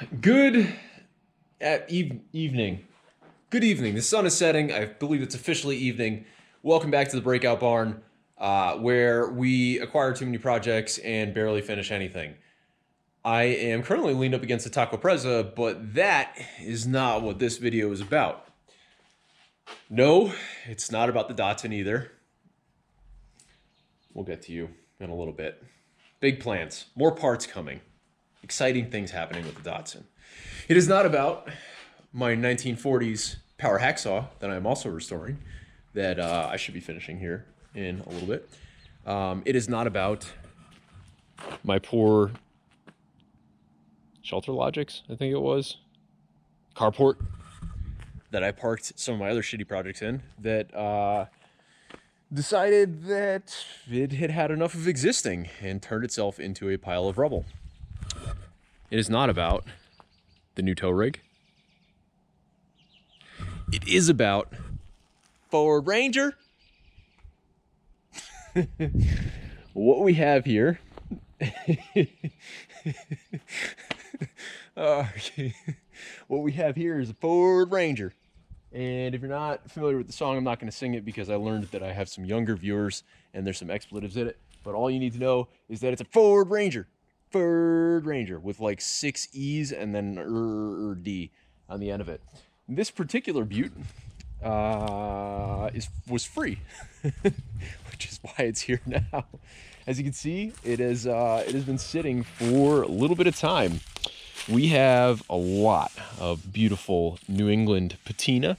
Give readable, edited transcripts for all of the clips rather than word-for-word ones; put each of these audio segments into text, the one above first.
Good evening. Good evening. The sun is setting. I believe it's officially evening. Welcome back to the Breakout Barn, where we acquire too many projects and barely finish anything. I am currently leaned up against the Taco Preza, but that is not what this video is about. No, it's not about the Datsun either. We'll get to you in a little bit. Big plans, more parts coming. Exciting things happening with the Datsun. It is not about my 1940s power hacksaw that I'm also restoring, that I should be finishing here in a little bit. It is not about my poor Shelter Logics, I think it was, carport that I parked some of my other shitty projects in that decided that it had had enough of existing and turned itself into a pile of rubble. It is not about the new tow rig. It is about Ford Ranger. What we have here. What we have here is a Ford Ranger. And if you're not familiar with the song, I'm not going to sing it because I learned that I have some younger viewers and there's some expletives in it. But all you need to know is that it's a Ford Ranger. Ford Ranger with like 6 E's and then D on the end of it. This particular butte was free, which is why it's here now. As you can see, it has been sitting for a little bit of time. We have a lot of beautiful New England patina,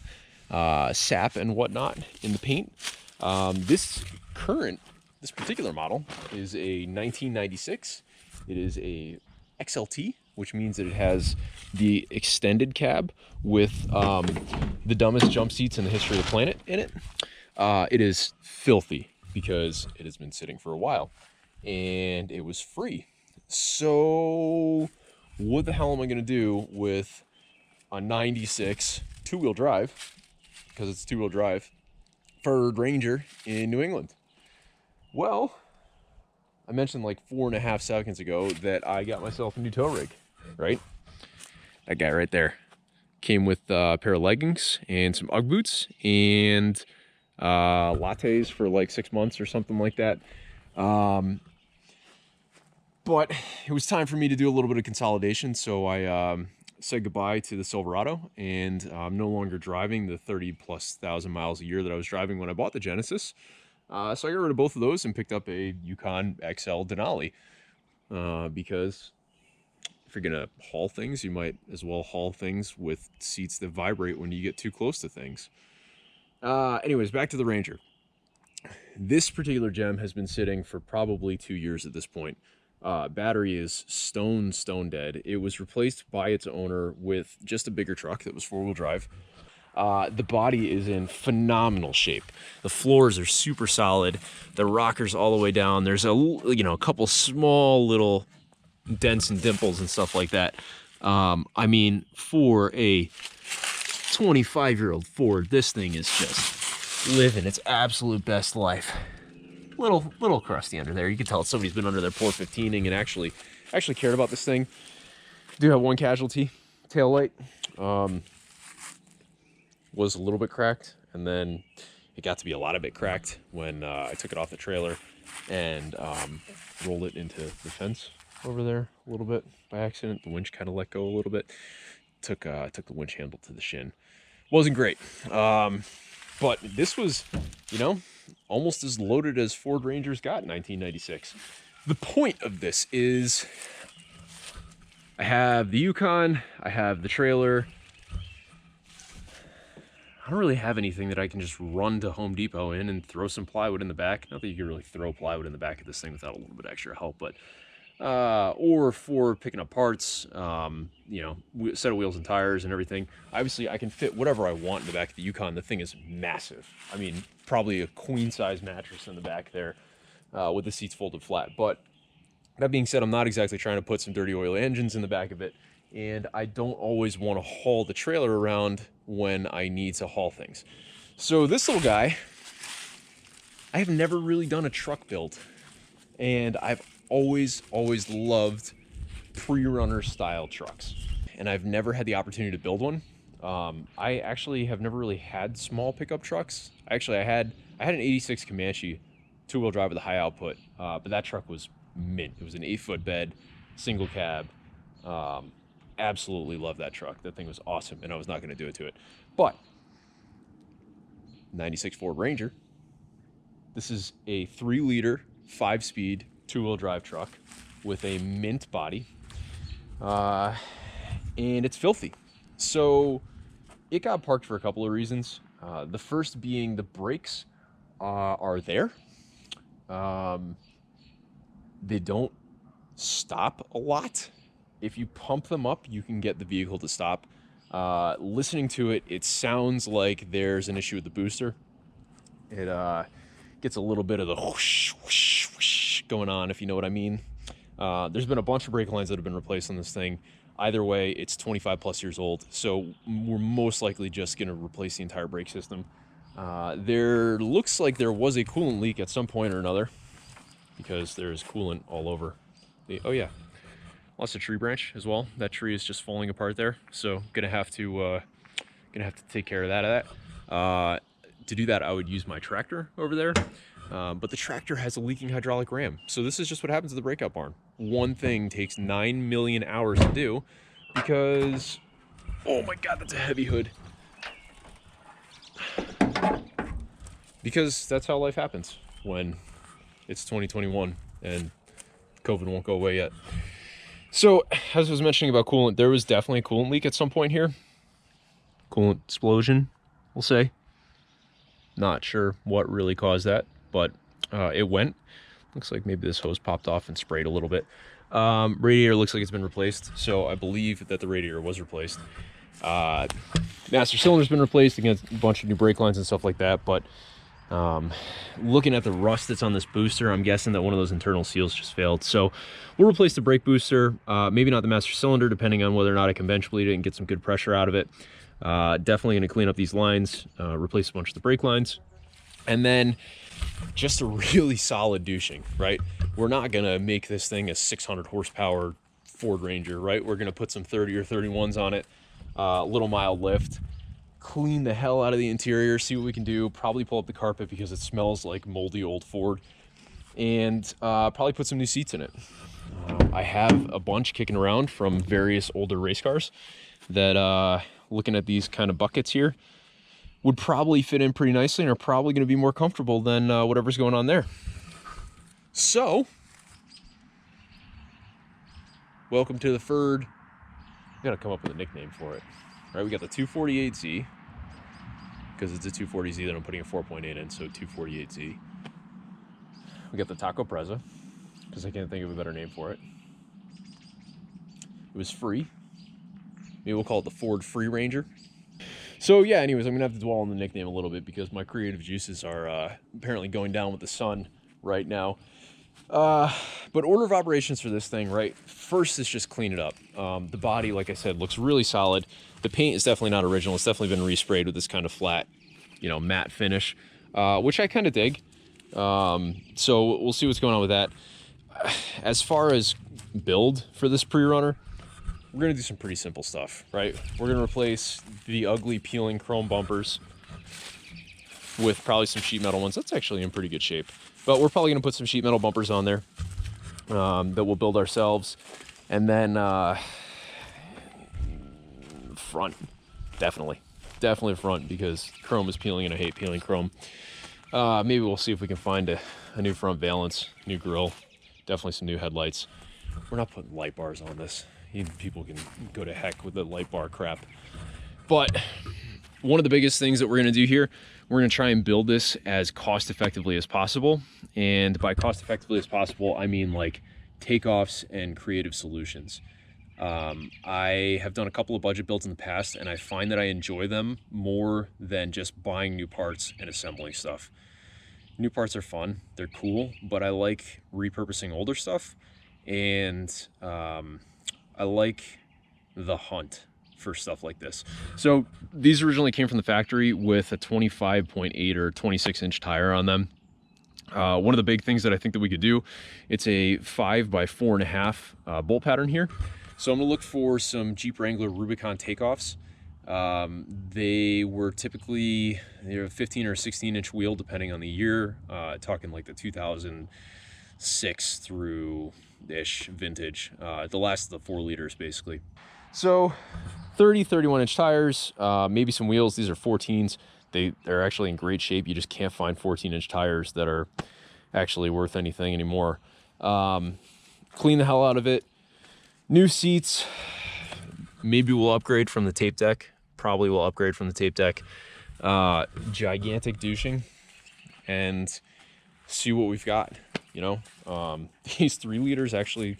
sap and whatnot in the paint. This particular model is a 1996. It is a XLT, which means that it has the extended cab with the dumbest jump seats in the history of the planet in it. It is filthy because it has been sitting for a while and it was free. So what the hell am I going to do with a 96 two-wheel drive, because it's two-wheel drive, Ford Ranger in New England? Well, I mentioned like 4.5 seconds ago that I got myself a new tow rig, right? That guy right there came with a pair of leggings and some Ugg boots and lattes for like 6 months or something like that. But it was time for me to do a little bit of consolidation, so I said goodbye to the Silverado, and I'm no longer driving the 30,000+ miles a year that I was driving when I bought the Genesis. So I got rid of both of those and picked up a Yukon XL Denali, because if you're gonna haul things, you might as well haul things with seats that vibrate when you get too close to things. Anyways, back to the Ranger. This particular gem has been sitting for probably 2 years at this point. Battery is stone dead. It was replaced by its owner with just a bigger truck that was 4-wheel drive. The body is in phenomenal shape. The floors are super solid. The rocker's all the way down. There's a couple small little dents and dimples and stuff like that. I mean, for a 25-year-old Ford, this thing is just living its absolute best life. Little crusty under there. You can tell somebody's been under there pour 15ing and actually cared about this thing. Do have one casualty. Tail light was a little bit cracked, and then it got to be a lot of bit cracked when I took it off the trailer and rolled it into the fence over there a little bit by accident. The winch kind of let go a little bit. Took the winch handle to the shin. Wasn't great, but this was, almost as loaded as Ford Rangers got in 1996. The point of this is I have the Yukon, I have the trailer. I don't really have anything that I can just run to Home Depot in and throw some plywood in the back. Not that you can really throw plywood in the back of this thing without a little bit extra help, but or for picking up parts, set of wheels and tires and everything. Obviously, I can fit whatever I want in the back of the Yukon. The thing is massive. I mean, probably a queen-size mattress in the back there with the seats folded flat. But that being said, I'm not exactly trying to put some dirty oil engines in the back of it, and I don't always want to haul the trailer around when I need to haul things. So this little guy, I have never really done a truck build, and I've always loved pre-runner style trucks. and I've never had the opportunity to build one. I actually have never really had small pickup trucks. Actually, I had an 86 Comanche 2-wheel drive with a high output, but that truck was mint. It was an 8-foot bed, single cab. Absolutely love that truck. That thing was awesome, and I was not going to do it to it. But 96 Ford Ranger. This is a 3-liter, 5-speed, 2-wheel drive truck with a mint body, and it's filthy. So it got parked for a couple of reasons. The first being the brakes are there. They don't stop a lot. If you pump them up, you can get the vehicle to stop. Listening to it, it sounds like there's an issue with the booster. It gets a little bit of the whoosh, whoosh, whoosh going on, if you know what I mean. There's been a bunch of brake lines that have been replaced on this thing. Either way, it's 25 plus years old, so we're most likely just going to replace the entire brake system. There looks like there was a coolant leak at some point or another, because there's coolant all over the, oh yeah, lost a tree branch as well. That tree is just falling apart there, so gonna have to take care of that. To do that, I would use my tractor over there, but the tractor has a leaking hydraulic ram. So this is just what happens at the Breakout Barn. One thing takes 9 million hours to do because, oh my God, that's a heavy hood. Because that's how life happens when it's 2021 and COVID won't go away yet. So, as I was mentioning about coolant, there was definitely a coolant leak at some point here. Coolant explosion, we'll say. Not sure what really caused that, but it went. Looks like maybe this hose popped off and sprayed a little bit. Radiator looks like it's been replaced, so I believe that the radiator was replaced. Master cylinder's been replaced against a bunch of new brake lines and stuff like that, but looking at the rust that's on this booster, I'm guessing that one of those internal seals just failed. So we'll replace the brake booster, maybe not the master cylinder, depending on whether or not I can bench bleed it and get some good pressure out of it. Definitely going to clean up these lines, replace a bunch of the brake lines, and then just a really solid douching, right? We're not going to make this thing a 600 horsepower Ford Ranger, right? We're going to put some 30 or 31s on it, a little mild lift, clean the hell out of the interior, see what we can do, probably pull up the carpet because it smells like moldy old Ford, and probably put some new seats in it. I have a bunch kicking around from various older race cars that, looking at these kind of buckets here, would probably fit in pretty nicely and are probably going to be more comfortable than whatever's going on there. So, welcome to the Ford. We got to come up with a nickname for it. All right, we got the 248Z, because it's a 240Z that I'm putting a 4.8 in, so 248Z. We got the Taco Preza, because I can't think of a better name for it. It was free. Maybe we'll call it the Ford Free Ranger. So yeah, anyways, I'm gonna have to dwell on the nickname a little bit because my creative juices are apparently going down with the sun right now. But order of operations for this thing, right? First is just clean it up. The body, like I said, looks really solid. The paint is definitely not original. It's definitely been resprayed with this kind of flat, matte finish, which I kind of dig. So we'll see what's going on with that. As far as build for this pre-runner, we're going to do some pretty simple stuff, right? We're going to replace the ugly peeling chrome bumpers with probably some sheet metal ones. That's actually in pretty good shape. But we're probably going to put some sheet metal bumpers on there that we'll build ourselves. And then front, definitely front, because chrome is peeling and I hate peeling chrome. Maybe we'll see if we can find a new front valance, new grille, definitely some new headlights. We're not putting light bars on this. People can go to heck with the light bar crap. But one of the biggest things that we're going to do here, we're going to try and build this as cost effectively as possible. And by cost effectively as possible, I mean like takeoffs and creative solutions. I have done a couple of budget builds in the past, and I find that I enjoy them more than just buying new parts and assembling stuff. New parts are fun, they're cool, but I like repurposing older stuff, and I like the hunt for stuff like this. So these originally came from the factory with a 25.8 or 26-inch tire on them. One of the big things that I think that we could do, it's a 5 by 4.5 bolt pattern here. So I'm gonna look for some Jeep Wrangler Rubicon takeoffs. They were typically 15 or 16-inch wheel depending on the year, talking like the 2006 through ish vintage, the last of the 4 liters basically. So 31-inch tires, maybe some wheels. These are 14s. They're actually in great shape. You just can't find 14-inch tires that are actually worth anything anymore. Clean the hell out of it. New seats. Maybe we'll upgrade from the tape deck. Probably will upgrade from the tape deck. Gigantic douching and see what we've got. You know, these 3 liters actually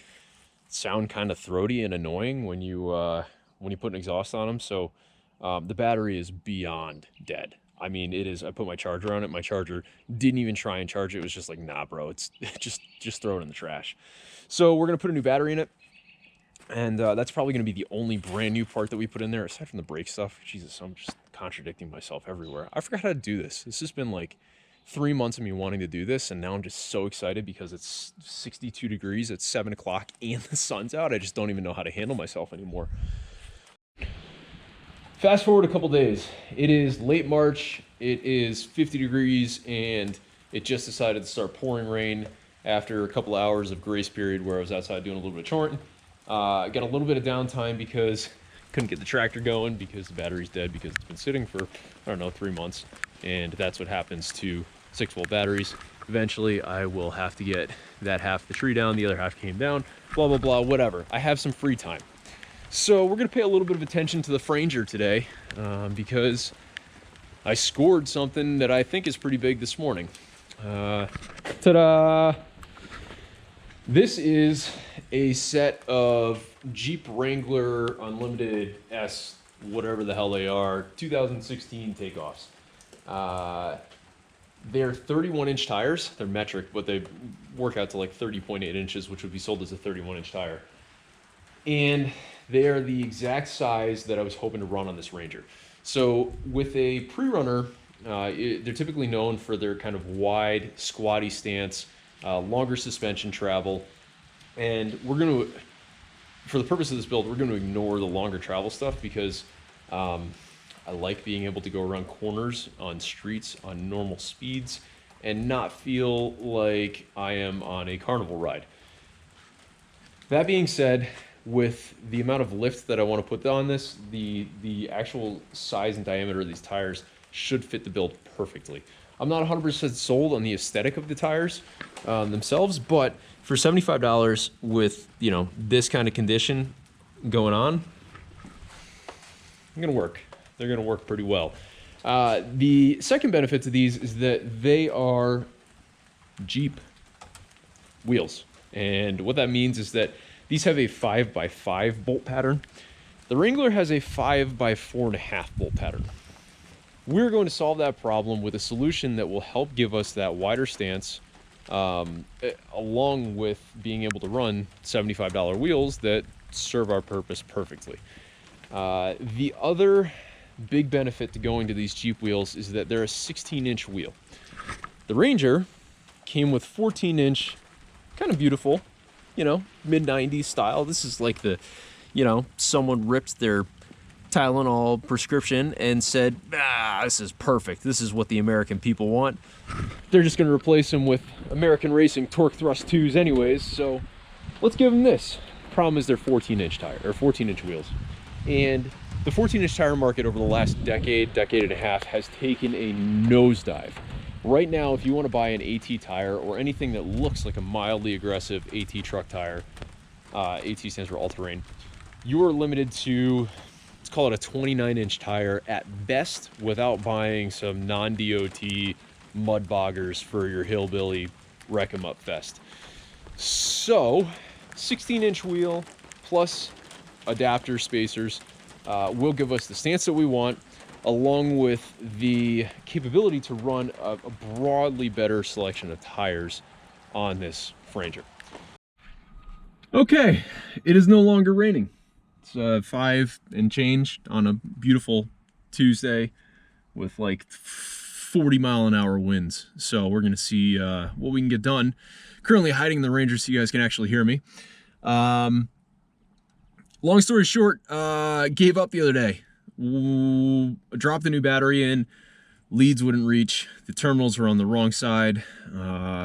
sound kind of throaty and annoying when you put an exhaust on them. So the battery is beyond dead. I mean, it is. I put my charger on it. My charger didn't even try and charge it. It was just like, nah, bro. It's just throw it in the trash. So we're gonna put a new battery in it, and that's probably gonna be the only brand new part that we put in there, aside from the brake stuff. Jesus, I'm just contradicting myself everywhere. I forgot how to do this. This has been like 3 months of me wanting to do this, and now I'm just so excited because it's 62 degrees at 7 o'clock and the sun's out. I just don't even know how to handle myself anymore. Fast forward a couple days. It is late March. It is 50 degrees, and it just decided to start pouring rain after a couple hours of grace period where I was outside doing a little bit of choring. Got a little bit of downtime because couldn't get the tractor going because the battery's dead because it's been sitting for, I don't know, 3 months. And that's what happens to 6-volt batteries. Eventually, I will have to get that half of the tree down, the other half came down, blah, blah, blah, whatever. I have some free time. So we're going to pay a little bit of attention to the Franger today because I scored something that I think is pretty big this morning. Ta-da! This is a set of Jeep Wrangler Unlimited S, whatever the hell they are, 2016 takeoffs. They're 31-inch tires. They're metric, but they work out to like 30.8 inches, which would be sold as a 31-inch tire. And they are the exact size that I was hoping to run on this Ranger. So with a pre-runner, they're typically known for their kind of wide, squatty stance, longer suspension travel. And we're going to, for the purpose of this build, we're going to ignore the longer travel stuff because I like being able to go around corners on streets on normal speeds and not feel like I am on a carnival ride. That being said, with the amount of lift that I want to put on this, the actual size and diameter of these tires should fit the build perfectly. I'm not 100% sold on the aesthetic of the tires themselves, but for $75 with, you know, this kind of condition going on, they're gonna work. They're gonna work pretty well. The second benefit to these is that they are Jeep wheels. And what that means is that these have a 5x5 bolt pattern. The Wrangler has a 5x4.5 bolt pattern. We're going to solve that problem with a solution that will help give us that wider stance, along with being able to run $75 wheels that serve our purpose perfectly. The other big benefit to going to these Jeep wheels is that they're a 16-inch wheel. The Ranger came with 14-inch, kind of beautiful, you know, mid-90s style. This is like the, you know, someone ripped their Tylenol prescription and said, this is perfect. This is what the American people want. They're just going to replace them with American Racing Torque Thrust 2s anyways, so let's give them this. Problem is they're 14-inch tire, or 14-inch wheels. And the 14-inch tire market over the last decade and a half has taken a nosedive. Right now, if you want to buy an AT tire or anything that looks like a mildly aggressive AT truck tire, AT stands for all-terrain, you are limited to, let's call it a 29-inch tire at best, without buying some non-DOT mud boggers for your hillbilly wreck 'em up fest. So 16-inch wheel plus adapter spacers will give us the stance that we want, along with the capability to run a broadly better selection of tires on this Franger. Okay, it is no longer raining. It's 5 and change on a beautiful Tuesday with like 40-mile-an-hour winds. So we're gonna see what we can get done. Currently hiding in the Ranger so you guys can actually hear me. long story short, gave up the other day. Dropped the new battery in, leads wouldn't reach, the terminals were on the wrong side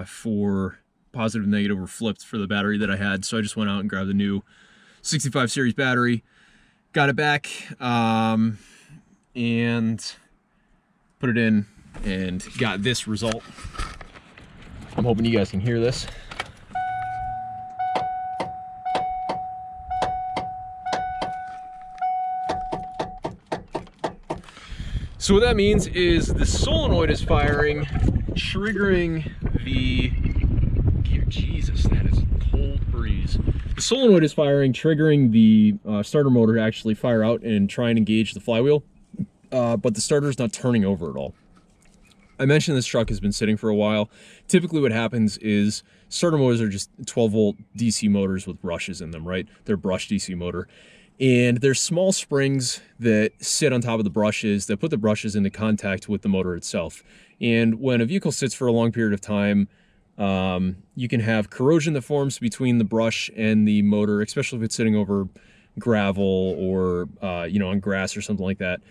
for positive and negative were flipped for the battery that I had, so I just went out and grabbed the new 65 series battery, got it back, and put it in and got this result. I'm hoping you guys can hear this. So what that means is the solenoid is firing, triggering the, Jesus, that is a cold breeze. The solenoid is firing, triggering the starter motor to actually fire out and try and engage the flywheel, but the starter is not turning over at all. I mentioned this truck has been sitting for a while. Typically what happens is starter motors are just 12 volt DC motors with brushes in them, right? They're brush DC motor. And there's small springs that sit on top of the brushes that put the brushes into contact with the motor itself. And when a vehicle sits for a long period of time, you can have corrosion that forms between the brush and the motor, especially if it's sitting over gravel or on grass or something like that.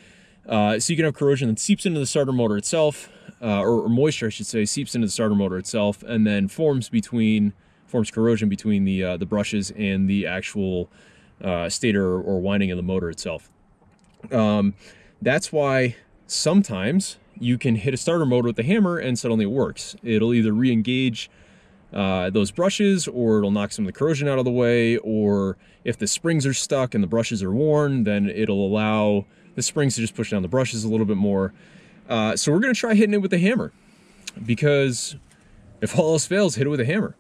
So you can have corrosion that seeps into the starter motor itself, or moisture, I should say, seeps into the starter motor itself, and then forms corrosion between the brushes and the actual stator or winding of the motor itself. That's why sometimes you can hit a starter motor with the hammer and suddenly it works. It'll either re-engage those brushes, or it'll knock some of the corrosion out of the way, or if the springs are stuck and the brushes are worn, then it'll allow the springs to just push down the brushes a little bit more. So we're going to try hitting it with the hammer, because if all else fails, hit it with a hammer.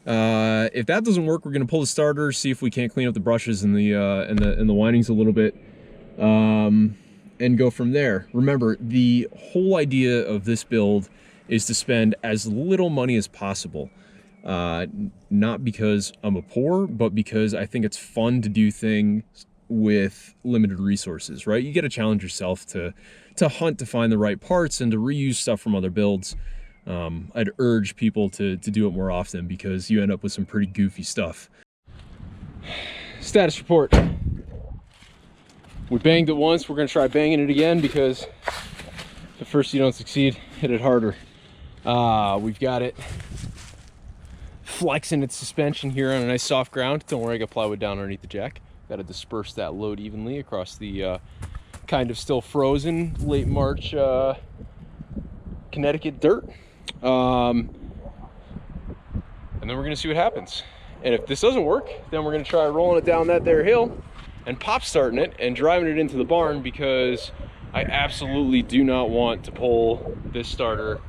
If that doesn't work, we're going to pull the starter, see if we can't clean up the brushes and the windings a little bit, and go from there. Remember, the whole idea of this build is to spend as little money as possible. Not because I'm a poor, but because I think it's fun to do things with limited resources, right? You got to challenge yourself to hunt to find the right parts and to reuse stuff from other builds. I'd urge people to do it more often, because you end up with some pretty goofy stuff. Status report. We banged it once, we're going to try banging it again, because if first you don't succeed, hit it harder. We've got it flexing its suspension here on a nice soft ground. Don't worry, I got plywood down underneath the jack. Got to disperse that load evenly across the kind of still frozen late March Connecticut dirt. And then we're going to see what happens. And if this doesn't work, then we're going to try rolling it down that there hill and pop starting it and driving it into the barn, because I absolutely do not want to pull this starter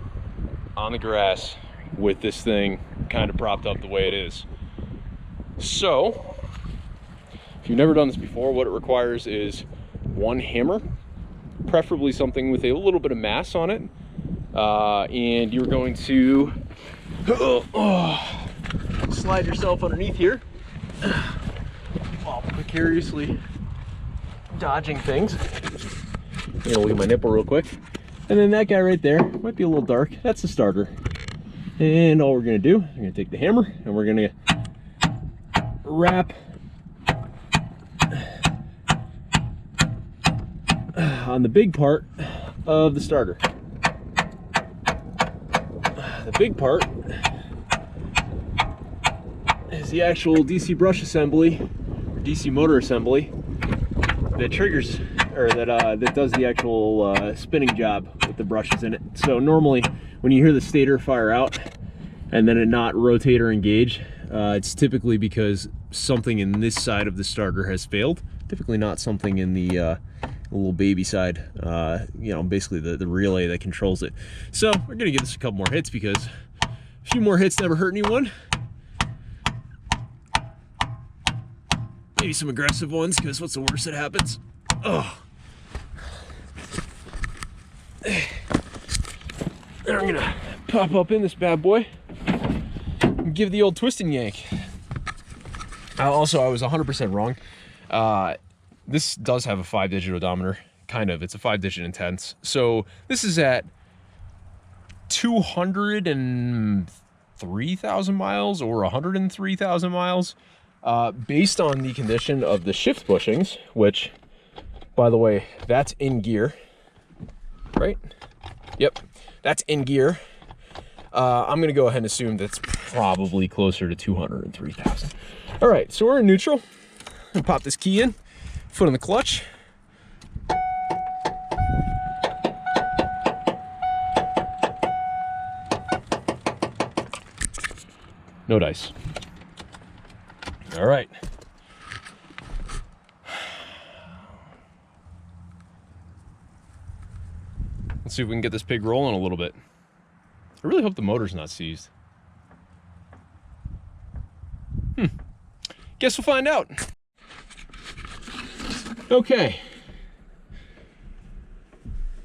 on the grass with this thing kind of propped up the way it is. So if you've never done this before, what it requires is one hammer, preferably something with a little bit of mass on it, and you're going to slide yourself underneath here while precariously dodging things. I'm gonna look at my nipple real quick. And then that guy right there, might be a little dark, that's the starter. And all we're gonna do, we're gonna take the hammer and we're gonna wrap on the big part of the starter. The big part is the actual DC brush assembly, or DC motor assembly, that triggers, or that does the actual spinning job with the brushes in it. So normally when you hear the stator fire out and then it not rotate or engage, it's typically because something in this side of the starter has failed. Typically not something in the little baby side, basically the relay that controls it. So we're gonna give this a couple more hits, because a few more hits never hurt anyone. Maybe some aggressive ones, because what's the worst that happens? Oh. And I'm gonna pop up in this bad boy and give the old twist and yank. Also, I was 100% wrong. This does have a 5-digit odometer, kind of. It's a 5-digit intense. So this is at 203,000 miles or 103,000 miles. Based on the condition of the shift bushings, which, by the way, that's in gear, right? Yep, that's in gear. I'm gonna go ahead and assume that's probably closer to 203,000. All right, so we're in neutral. And pop this key in, foot on the clutch. No dice. All right. Let's see if we can get this pig rolling a little bit. I really hope the motor's not seized. Guess we'll find out. Okay.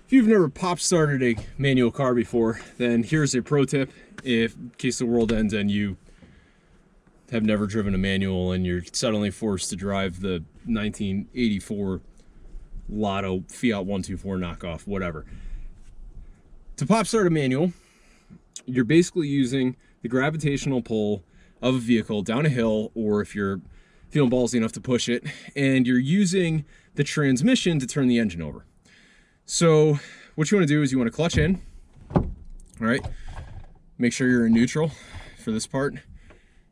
If you've never pop started a manual car before, then here's a pro tip. If in case the world ends and you have never driven a manual and you're suddenly forced to drive the 1984 Lotto Fiat 124 knockoff, whatever. To pop start a manual, you're basically using the gravitational pull of a vehicle down a hill, or if you're feeling ballsy enough to push it, and you're using the transmission to turn the engine over. So what you want to do is you want to clutch in, all right? Make sure you're in neutral for this part.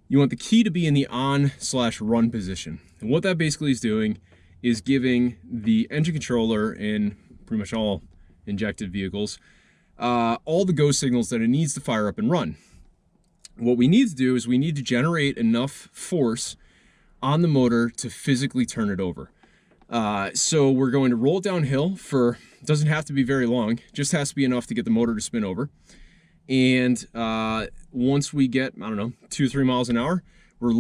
You want the key to be in the on/run position. And what that basically is doing is giving the engine controller in pretty much all injected vehicles all the go signals that it needs to fire up and run. What we need to do is we need to generate enough force on the motor to physically turn it over. So we're going to roll it downhill for, doesn't have to be very long, just has to be enough to get the motor to spin over. And once we get, I don't know, 2 or 3 miles an hour, we're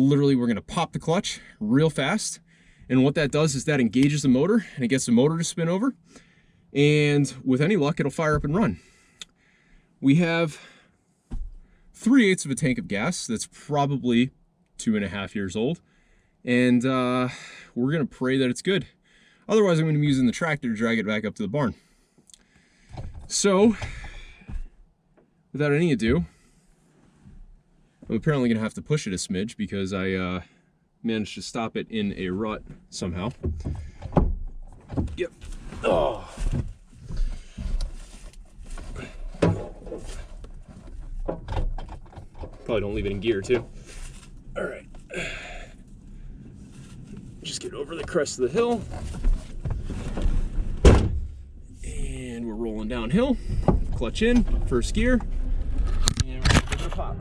gonna pop the clutch real fast. And what that does is that engages the motor and it gets the motor to spin over. And with any luck, it'll fire up and run. We have 3/8 of a tank of gas that's probably 2.5 years old. And we're gonna pray that it's good. Otherwise, I'm gonna be using the tractor to drag it back up to the barn. So, without any ado, I'm apparently gonna have to push it a smidge because I managed to stop it in a rut somehow. Yep. Oh. Probably don't leave it in gear too. All right. Just get over the crest of the hill. And we're rolling downhill. Clutch in, first gear. And we're gonna give it a pop.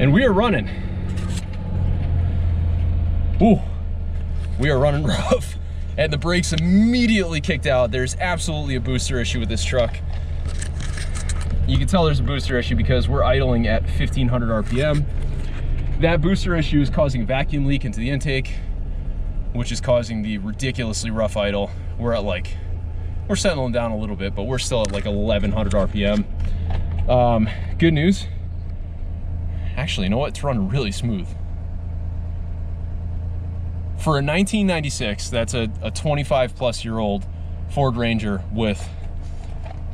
And we are running. Ooh, we are running rough. And the brakes immediately kicked out. There's absolutely a booster issue with this truck. You can tell there's a booster issue because we're idling at 1500 RPM. That booster issue is causing a vacuum leak into the intake, which is causing the ridiculously rough idle. We're settling down a little bit, but we're still at like 1100 RPM. Good news. Actually, you know what? It's running really smooth. For a 1996, that's a 25-plus-year-old Ford Ranger with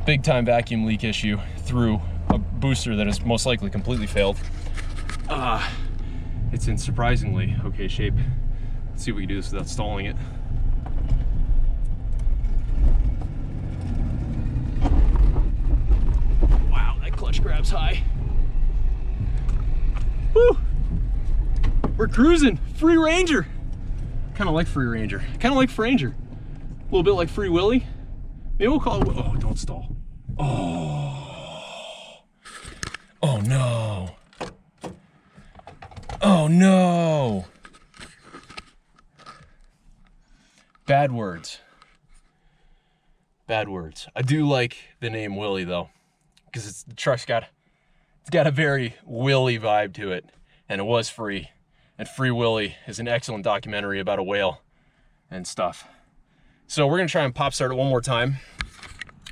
big-time vacuum leak issue through a booster that has most likely completely failed. It's in surprisingly okay shape. Let's see if we can do this without stalling it. Wow, that clutch grabs high. Woo! We're cruising. Free Ranger. Kind of like Free Ranger. Kind of like Franger. A little bit like Free Willy. Maybe we'll call it. Oh, don't stall. Oh. Oh no. Oh no. Bad words. Bad words. I do like the name Willy though, because the truck's got a very Willy vibe to it, and it was free. And Free Willy is an excellent documentary about a whale and stuff. So we're gonna try and pop start it one more time.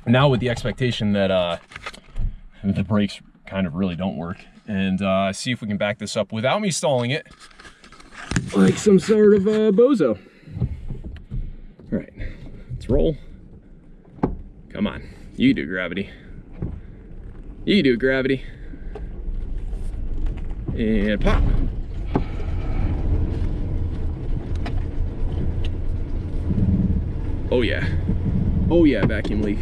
Now with the expectation that the brakes kind of really don't work, and see if we can back this up without me stalling it like some sort of bozo. All right, let's roll. Come on, you do gravity. You can do it, gravity. And pop. Oh yeah. Oh yeah, vacuum leak.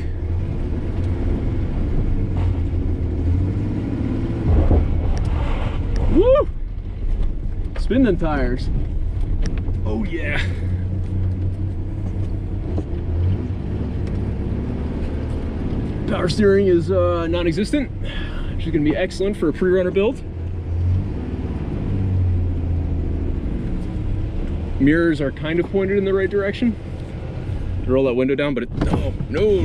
Woo! Spin them tires. Oh yeah. Power steering is non-existent, which is gonna be excellent for a pre-runner build. Mirrors are kind of pointed in the right direction. Roll that window down, but no,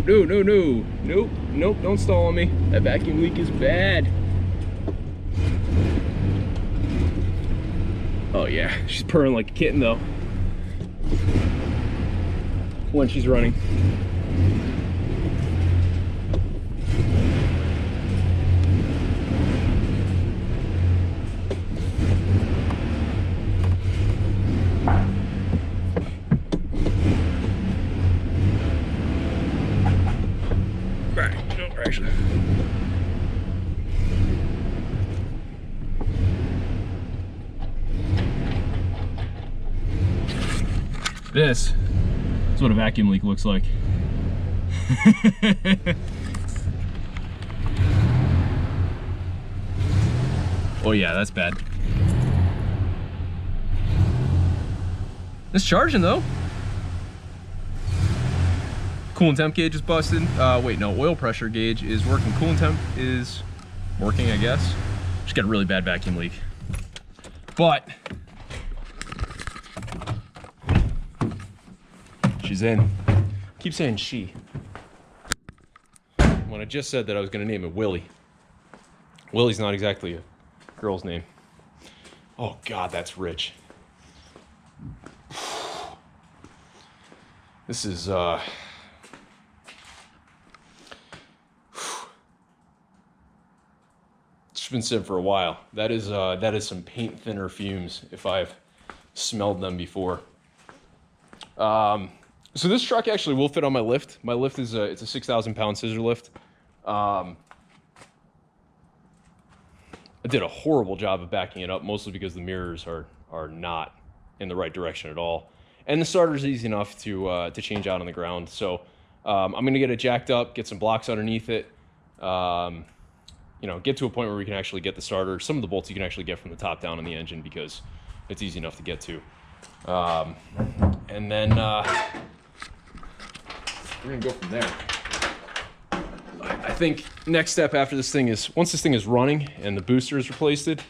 nope, don't stall on me. That vacuum leak is bad. Oh yeah, she's purring like a kitten though when she's running. Actually, this is what a vacuum leak looks like. Oh yeah, that's bad. It's charging though. Coolant temp gauge is busted. Wait, no, oil pressure gauge is working. Coolant temp is working, I guess. Just got a really bad vacuum leak. But she's in. Keep saying she. When I just said that I was gonna name it Willie. Willie's not exactly a girl's name. Oh God, that's rich. This is it's been sitting for a while. That is some paint thinner fumes if I've smelled them before. So this truck actually will fit on my lift. My lift is it's a 6,000 pound scissor lift. I did a horrible job of backing it up, mostly because the mirrors are not in the right direction at all, and the starter is easy enough to change out on the ground. So I'm gonna get it jacked up, get some blocks underneath it. You know, get to a point where we can actually get the starter. Some of the bolts you can actually get from the top down on the engine because it's easy enough to get to. And then we're gonna go from there. I think next step after this thing is, once this thing is running and the booster is replaced it,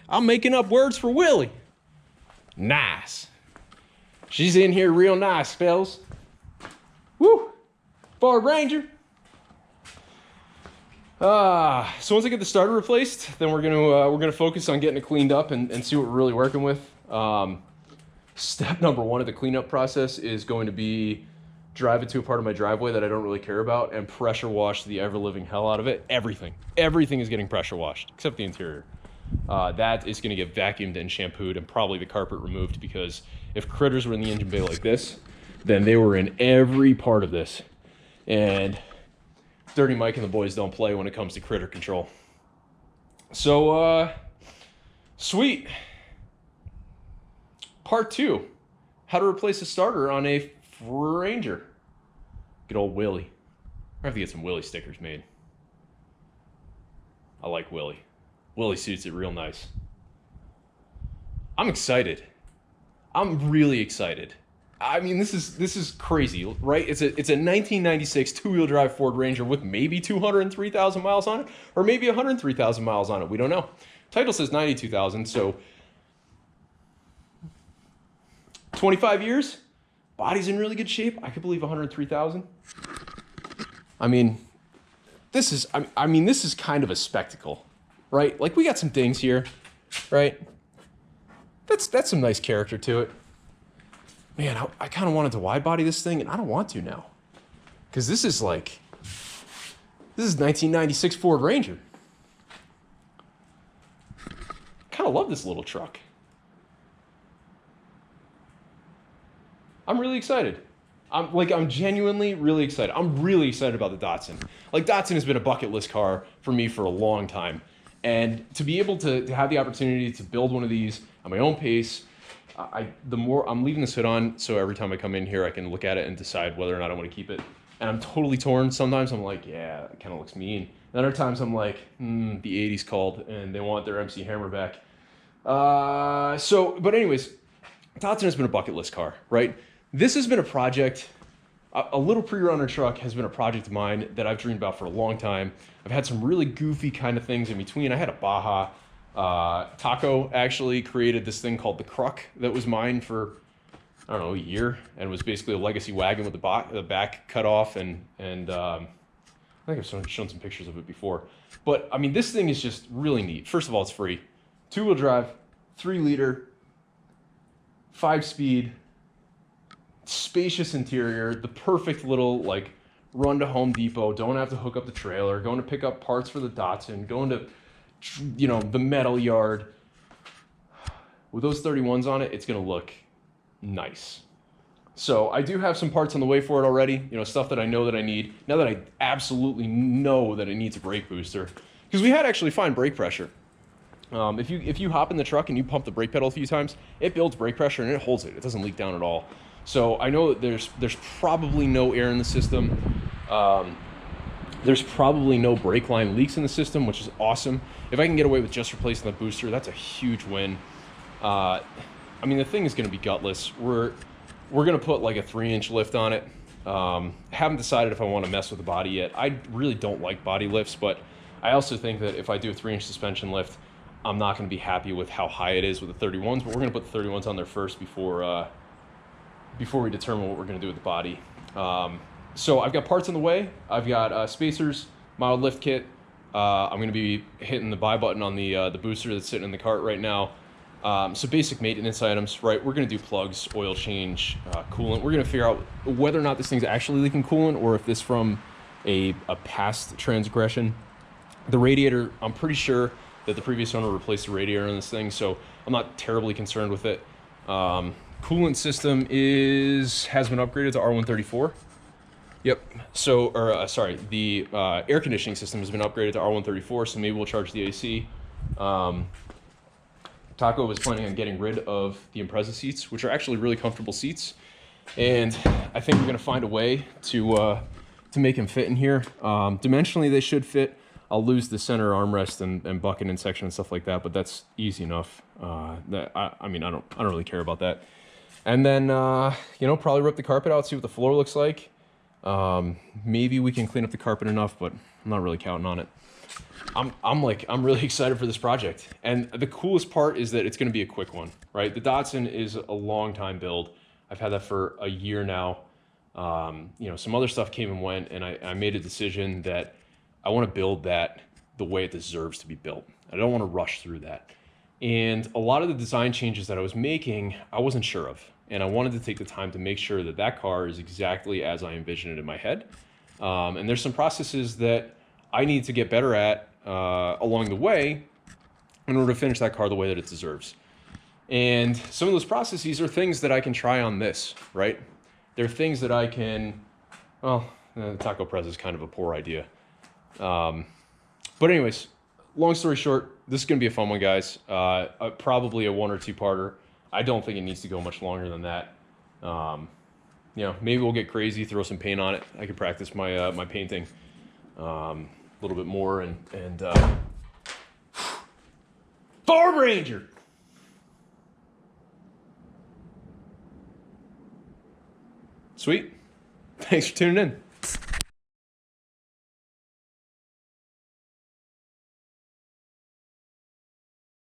I'm making up words for Willie. Nice. She's in here real nice, fellas. Woo! Ford Ranger. So once I get the starter replaced, then we're gonna focus on getting it cleaned up and see what we're really working with. Step number one of the cleanup process is going to be drive it to a part of my driveway that I don't really care about and pressure wash the ever-living hell out of it. Everything is getting pressure washed except the interior. That is gonna get vacuumed and shampooed and probably the carpet removed, because if critters were in the engine bay like this, then they were in every part of this. And Dirty Mike and the boys don't play when it comes to critter control. So, sweet. Part 2, how to replace a starter on a Ranger. Good old Willie. I have to get some Willie stickers made. I like Willie. Willie suits it real nice. I'm excited. I'm really excited. I mean, this is crazy, right? It's a 1996 two-wheel drive Ford Ranger with maybe 203,000 miles on it, or maybe 103,000 miles on it. We don't know. Title says 92,000, so 25 years. Body's in really good shape. I could believe 103,000. I mean, this is kind of a spectacle, right? Like, we got some things here, right? That's some nice character to it. Man, I kind of wanted to wide body this thing, and I don't want to now. Because this is 1996 Ford Ranger. Kind of love this little truck. I'm really excited. I'm genuinely really excited. I'm really excited about the Datsun. Like, Datsun has been a bucket list car for me for a long time. And to be able to have the opportunity to build one of these at my own pace, the more I'm leaving this hood on, so every time I come in here, I can look at it and decide whether or not I want to keep it. And I'm totally torn. Sometimes I'm like, yeah, it kind of looks mean. And other times I'm like, the 80s called and they want their MC Hammer back. But anyways, Datsun has been a bucket list car, right? This has been a project. A little pre-runner truck has been a project of mine that I've dreamed about for a long time. I've had some really goofy kind of things in between. I had a Baja. Taco actually created this thing called the Croc that was mine for, I don't know, a year, and was basically a legacy wagon with the back cut off, and I think I've shown some pictures of it before. But I mean, this thing is just really neat. First of all, it's free. 2-wheel drive, 3-liter, 5-speed, spacious interior, the perfect little like run to Home Depot, don't have to hook up the trailer, going to pick up parts for the Datsun, going to, you know, the metal yard. With those 31s on it, it's gonna look nice. So I do have some parts on the way for it already, you know, stuff that I know that I need. Now that I absolutely know that it needs a brake booster, because we had actually fine brake pressure. If you hop in the truck and you pump the brake pedal a few times, it builds brake pressure and it holds it. It doesn't leak down at all. So I know that there's probably no air in the system. There's probably no brake line leaks in the system, which is awesome. If I can get away with just replacing the booster, that's a huge win. I mean, the thing is going to be gutless. We're going to put like a 3-inch lift on it. Haven't decided if I want to mess with the body yet. I really don't like body lifts, but I also think that if I do a 3-inch suspension lift, I'm not going to be happy with how high it is with the 31s, but we're going to put the 31s on there first before we determine what we're going to do with the body. So I've got parts on the way. I've got spacers, mild lift kit. I'm going to be hitting the buy button on the booster that's sitting in the cart right now. So basic maintenance items, right? We're going to do plugs, oil change, coolant. We're going to figure out whether or not this thing's actually leaking coolant or if this from a past transgression. The radiator, I'm pretty sure that the previous owner replaced the radiator on this thing, so I'm not terribly concerned with it. Coolant system has been upgraded to R134. Yep. So, the air conditioning system has been upgraded to R134, so maybe we'll charge the AC. Taco was planning on getting rid of the Impreza seats, which are actually really comfortable seats, and I think we're going to find a way to make them fit in here. Dimensionally, they should fit. I'll lose the center armrest and bucket in section and stuff like that, but that's easy enough. I don't really care about that. And then probably rip the carpet out, see what the floor looks like. Maybe we can clean up the carpet enough, but I'm not really counting on it. I'm really excited for this project. And the coolest part is that it's going to be a quick one, right? The Datsun is a long time build. I've had that for a year now. Some other stuff came and went, and I made a decision that I want to build that the way it deserves to be built. I don't want to rush through that. And a lot of the design changes that I was making, I wasn't sure of. And I wanted to take the time to make sure that that car is exactly as I envisioned it in my head. And there's some processes that I need to get better at along the way in order to finish that car the way that it deserves. And some of those processes are things that I can try on this, right? They're things that I can, the taco press is kind of a poor idea. But anyways, long story short, this is going to be a fun one, guys. Probably a 1 or 2-parter. I don't think it needs to go much longer than that. Maybe we'll get crazy, throw some paint on it. I can practice my my painting a little bit more and Farm Ranger. Sweet. Thanks for tuning in.